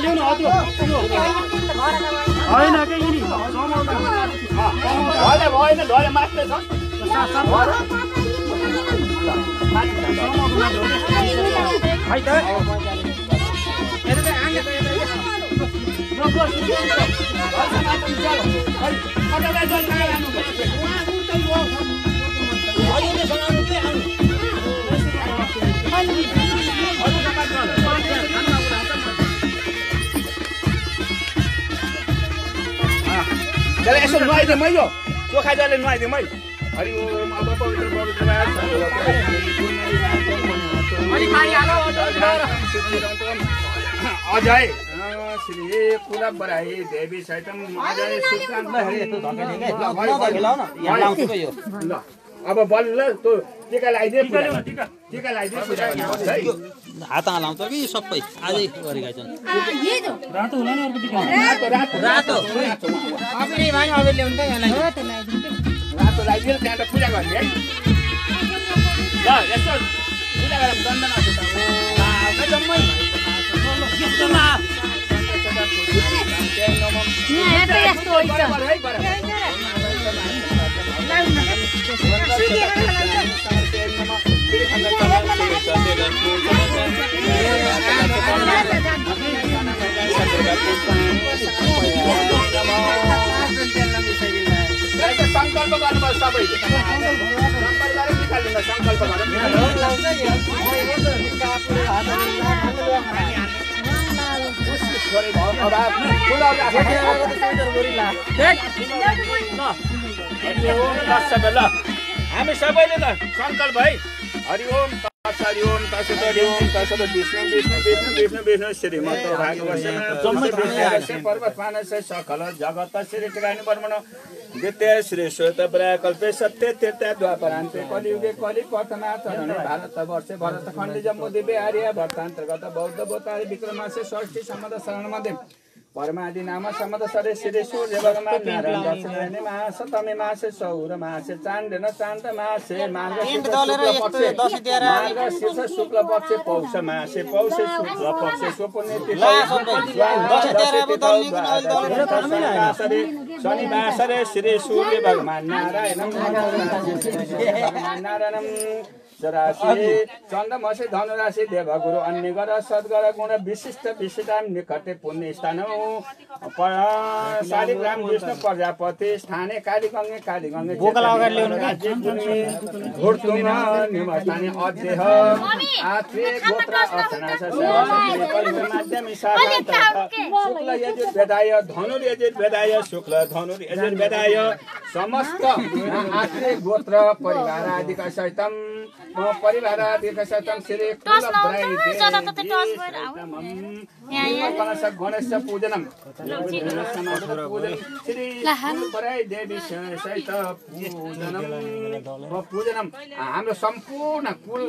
ल्याउनु हजुर होइन के यिनी भएन ढले मात्रै छ खै त यसो नुहाइदिएँ मै यो चोखा जले नुहाइदिएँ मै हरि ओम अब पवित्र पवित्र अजय श्री कुल बराई देवी सहितम अजय ल अब बल्ल तँ टीका लगाइदिए टीका लगाइदिए हातमा लाउँछ कि सबै आजै गरेका छन् रातो होला नि अर्को टिका रातो रातो लगाइदिएर त्यहाँ त पूजा गर्ने है ल यसो पूजा गरेर दण्डना जम्मै संकल्प गर्नुभयो सबै संकल्प ल हामी सबैले ल संकल्प है हरि ओम हरि ओम तत्सत हरि ओम तत्सत विष्णु विष्णु विष्णु विष्णु विष्णु श्रीमन्त भागवत पर्वत मानस सकल जगत श्री टिकानि ब्रह्मण द्वितीय श्री श्वेत कल्पे सत्य तीर्थ द्वापरान्ते कलियुगे कलि प्रथमा चरणे भारत वर्षे भरत खण्ड जम्मू दिव्य आर्य भट्टान्तर्गत बौद्ध बोतारी विक्रमासे षष्ठी सम्मत शरण मध्ये परमादि नाम समद सरे श्री सूर्य भगवान नारायण दर्शन महासतमी मासे सौर मासे चांदन चांद मासे मार्गशीर्ष शुक्ल पक्ष पौष मासे पौष शुक्ल पक्ष स्वपुण्य शनिवासरे श्री सूर्य भगवान नारायण राशि चन्द्रमसे धनुराशि देवगुरु अन्य गर सद्गर गुण विशिष्ट विशिष्टाम निकटे पुण्य स्थान शालिग्राम विष्णु प्रजापति स्थाने कालीगंगे निमस्थाने अध्यय आत्रे गोत्र माध्यमी शाखा शुक्ल यजुर्वेदाय धनुर यजुर्वेदाय शुक्ल धनुर यजुर्वेदाय समस्त आत्रे गोत्र परिवार आदिका सहितम श्री गणेश पूजनम श्री देवी सहित पूजनम हाम्रो सम्पूर्ण कुल